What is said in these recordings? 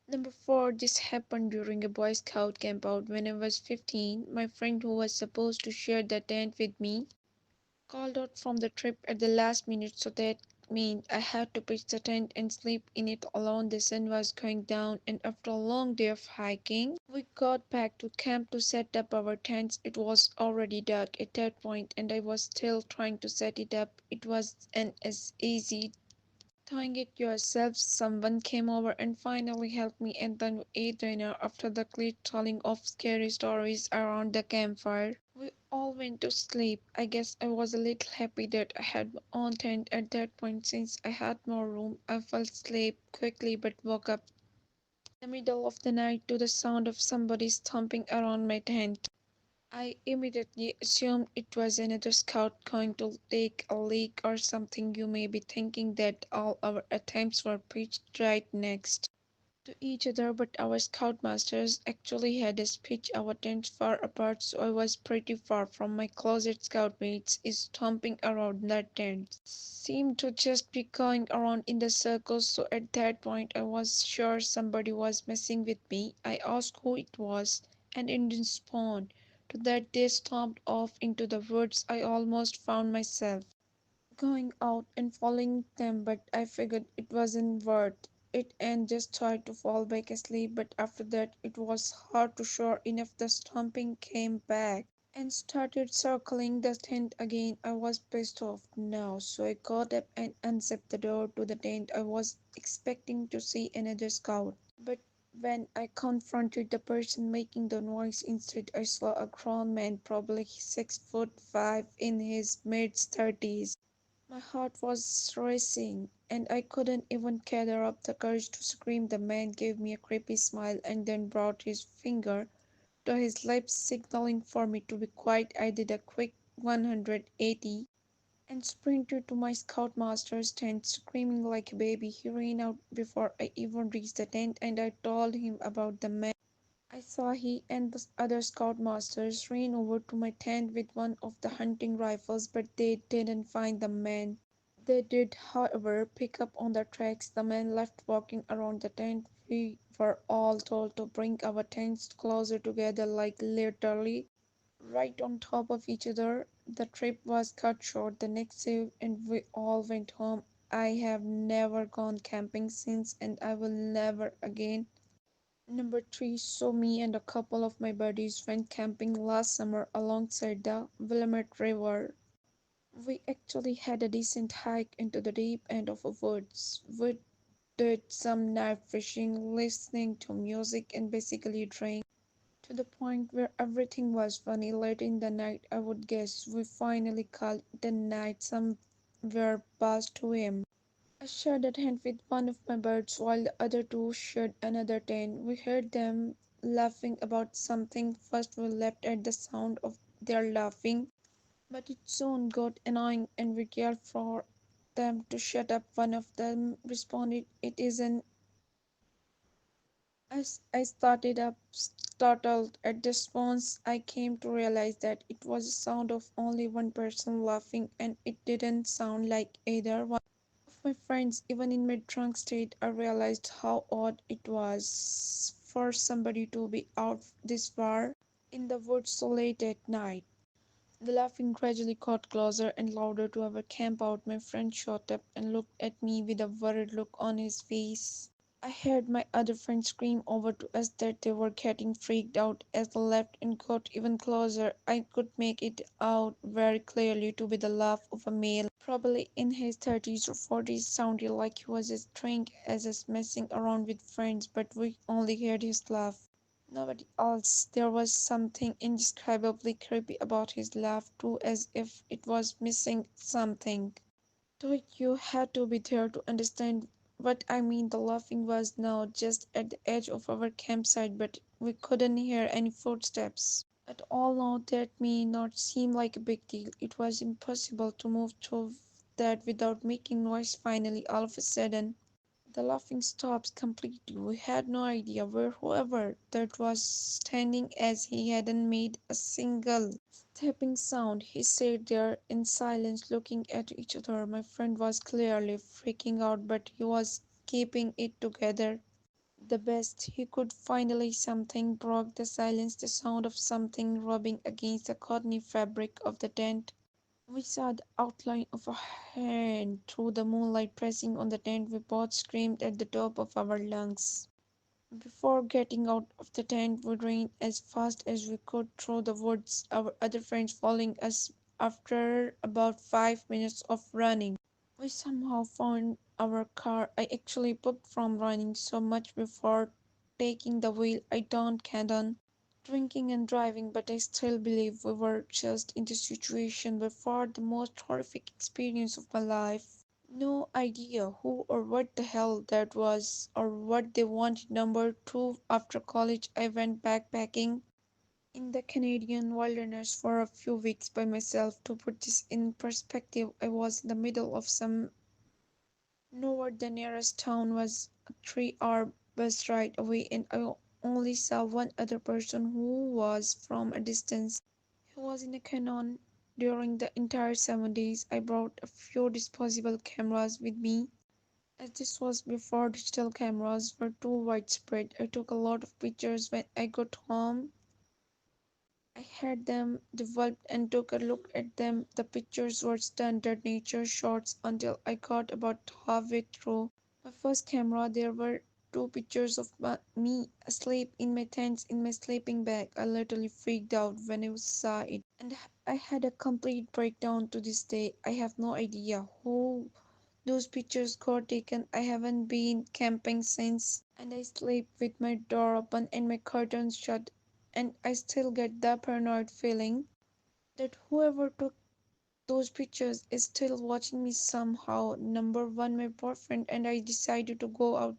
Number four, this happened during a Boy Scout camp out when I was 15. My friend who was supposed to share the tent with me called out from the trip at the last minute, so that meant I had to pitch the tent and sleep in it alone. The sun was going down, and after a long day of hiking, we got back to camp to set up our tents. It was already dark at that point, and I was still trying to set it up. It wasn't as easy doing it yourself. Someone came over and finally helped me, and then we ate dinner after the clear telling of scary stories around the campfire. We all went to sleep. I guess I was a little happy that I had my own tent at that point since I had more room. I fell asleep quickly but woke up in the middle of the night to the sound of somebody stomping around my tent. I immediately assumed it was another scout going to take a leak or something. You may be thinking that all our attempts were pitched right next to each other, but our scoutmasters actually had us pitch our tents far apart, so I was pretty far from my closet. Scoutmates is stomping around the tent. Seemed to just be going around in the circles, so at that point I was sure somebody was messing with me. I asked who it was, and in response to that they stomped off into the woods. I almost found myself going out and following them, but I figured it wasn't worth it and just tried to fall back asleep. But after that, it was hard to. Sure enough, the stomping came back and started circling the tent again. I was pissed off now, so I got up and unzipped the door to the tent. I was expecting to see another scout, but when I confronted the person making the noise instead, I saw a grown man, probably 6'5", in his mid-30s. My heart was racing, and I couldn't even gather up the courage to scream. The man gave me a creepy smile and then brought his finger to his lips, signaling for me to be quiet. I did a quick 180 and sprinted to my scoutmaster's tent, screaming like a baby. He ran out before I even reached the tent, and I told him about the man. I saw he and the other scoutmasters ran over to my tent with one of the hunting rifles, but they didn't find the man. They did, however, pick up on the tracks the man left walking around the tent. We were all told to bring our tents closer together, like literally right on top of each other. The trip was cut short the next day and we all went home. I have never gone camping since, and I will never again. Number three, so me and a couple of my buddies went camping last summer alongside the Willamette River. We actually had a decent hike into the deep end of the woods. We did some night fishing, listening to music, and basically drank to the point where everything was funny. Late in the night, I would guess, we finally called it a night somewhere past 2 a.m. I shared a tent with one of my birds while the other two shared another tent. We heard them laughing about something. First, we laughed at the sound of their laughing, but it soon got annoying and we yelled for them to shut up. One of them responded, "It isn't." As I started up, startled at the response, I came to realize that it was the sound of only one person laughing, and it didn't sound like either one of my friends. Even in my drunk state, I realized how odd it was for somebody to be out this far in the woods so late at night. The laughing gradually got closer and louder to our camp out. My friend shot up and looked at me with a worried look on his face. I heard my other friends scream over to us that they were getting freaked out as they left and got even closer. I could make it out very clearly to be the laugh of a male, probably in his 30s or 40s, sounded like he was as drunk as us messing around with friends, but we only heard his laugh. Nobody else. There was something indescribably creepy about his laugh too, as if it was missing something. So you had to be there to understand what I mean. The laughing was now just at the edge of our campsite, but we couldn't hear any footsteps at all. Now that may not seem like a big deal. It was impossible to move through that without making noise. Finally, all of a sudden, the laughing stopped completely. We had no idea where whoever that was standing, as he hadn't made a single tapping sound. He sat there in silence looking at each other. My friend was clearly freaking out, but he was keeping it together. the best. He could finally something broke the silence, the sound of something rubbing against the cottony fabric of the tent. We saw the outline of a hand through the moonlight pressing on the tent. We both screamed at the top of our lungs. Before getting out of the tent, we ran as fast as we could through the woods, our other friends following us after about 5 minutes of running. We somehow found our car. I actually booked from running so much before taking the wheel. I don't condone drinking and driving, but I still believe we were just in the situation before the most horrific experience of my life. No idea who or what the hell that was or what they wanted. Number two, after college, I went backpacking in the Canadian wilderness for a few weeks by myself. To put this in perspective, I was in the middle of some nowhere. The nearest town was a 3 hour bus ride away, and I only saw one other person who was from a distance. He was in a Canon during the entire 7 days. I brought a few disposable cameras with me, as this was before digital cameras were too widespread. I took a lot of pictures. When I got home, I had them developed and took a look at them. The pictures were standard nature shots until I got about halfway through my first camera. There were two pictures of me asleep in my tent in my sleeping bag. I literally freaked out when I saw it, and I had a complete breakdown. To this day, I have no idea who those pictures got taken. I haven't been camping since, and I sleep with my door open and my curtains shut, and I still get the paranoid feeling that whoever took those pictures is still watching me somehow. Number one, my boyfriend and I decided to go out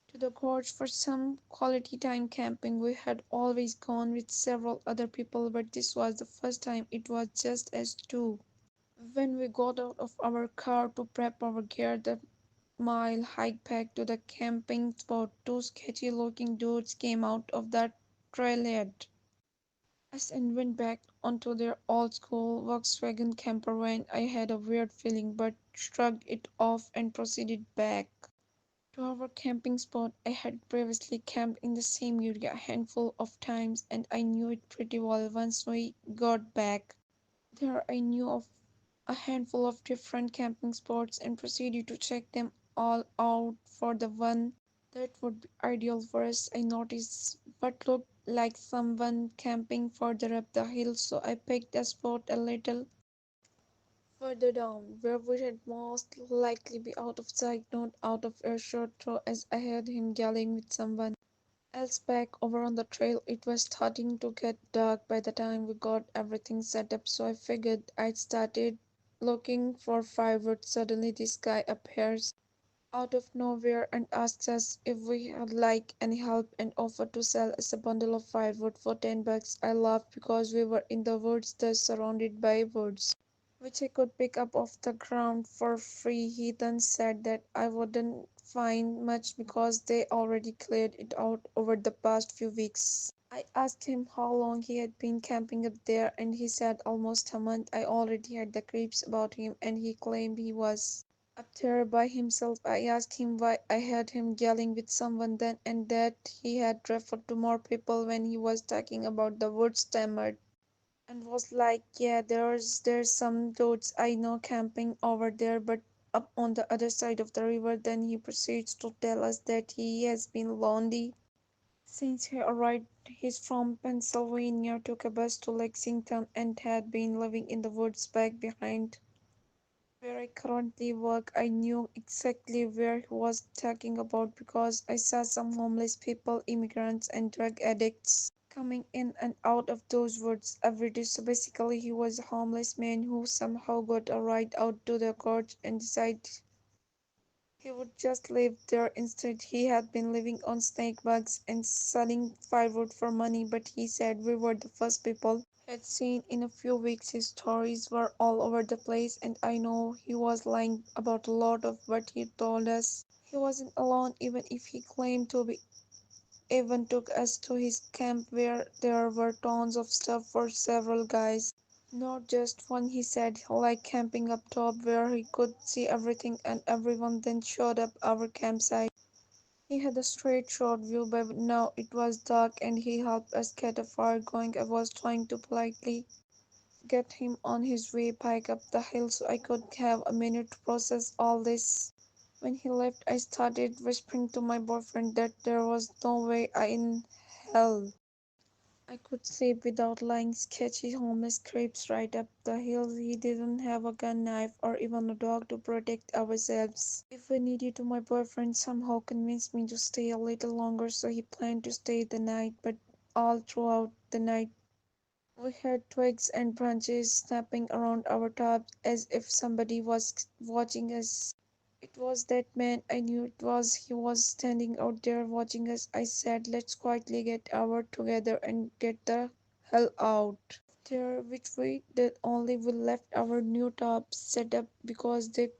to the gorge for some quality time camping. We had always gone with several other people, but this was the first time it was just us two. When we got out of our car to prep our gear, the mile hike back to the camping spot, two sketchy looking dudes came out of that trailhead us and went back onto their old school Volkswagen camper van. I had a weird feeling but shrugged it off and proceeded back to our camping spot. I had previously camped in the same area a handful of times and I knew it pretty well. Once we got back there, I knew of a handful of different camping spots and proceeded to check them all out for the one that would be ideal for us. I noticed what looked like someone camping further up the hill, so I picked a spot a little further down where we would most likely be out of sight, not out of earshot, though, as I heard him yelling with someone else back over on the trail. It was starting to get dark by the time we got everything set up, so I figured I'd started looking for firewood. Suddenly, this guy appears out of nowhere and asks us if we had like any help and offered to sell us a bundle of firewood for $10. I laughed because we were in the woods, thus surrounded by woods, which I could pick up off the ground for free. He then said that I wouldn't find much because they already cleared it out over the past few weeks. I asked him how long he had been camping up there, and he said almost a month. I already had the creeps about him, and he claimed he was up there by himself. I asked him why I heard him yelling with someone then, and that he had referred to more people when he was talking about the woods stammered and was like, yeah, there's some dudes I know camping over there, but up on the other side of the river. Then he proceeds to tell us that he has been lonely since he arrived. He's from Pennsylvania, took a bus to Lexington, and had been living in the woods back behind where I currently work. I knew exactly where he was talking about because I saw some homeless people, immigrants, and drug addicts coming in and out of those woods every day. So basically, he was a homeless man who somehow got a ride out to the gorge and decided he would just live there. Instead, he had been living on snake bugs and selling firewood for money, but he said we were the first people had seen in a few weeks. His stories were all over the place, and I know he was lying about a lot of what he told us. He wasn't alone, even if he claimed to be. Even took us to his camp where there were tons of stuff for several guys. Not just one, he said, like camping up top where he could see everything and everyone. Then showed up our campsite He had a straight shot view, but now it was dark and he helped us get a fire going. I was trying to politely get him on his way back up the hill so I could have a minute to process all this. When he left, I started whispering to my boyfriend that there was no way in hell I could sleep without lying sketchy homeless creeps right up the hill. He didn't have a gun, knife, or even a dog to protect ourselves if we needed to. My boyfriend somehow convinced me to stay a little longer, so he planned to stay the night, but all throughout the night we heard twigs and branches snapping around our tops as if somebody was watching us. It was that man. I knew it was. He was standing out there watching us. I said, let's quietly get our together and get the hell out there, which we did. Only we left our new tops set up because they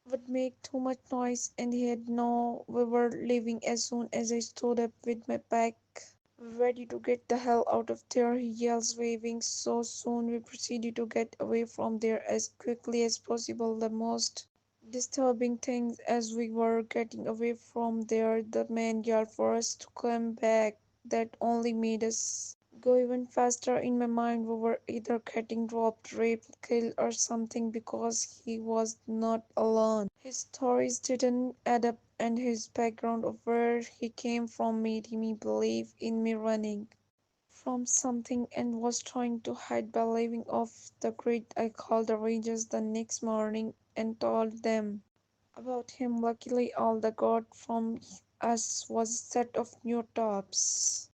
would make too much noise, and he had no we were leaving as soon as I stood up with my pack ready to get the hell out of there, he yells, waving so soon we proceeded to get away from there as quickly as possible. The most disturbing thing as we were getting away from there, the man yelled for us to come back. That only made us go even faster. In my mind, we were either getting robbed, raped, killed, or something because he was not alone. His stories didn't add up, and his background of where he came from made me believe in me running from something and was trying to hide by living off the grid. I called the Rangers the next morning and told them about him. Luckily, all they got from us was a set of new tops.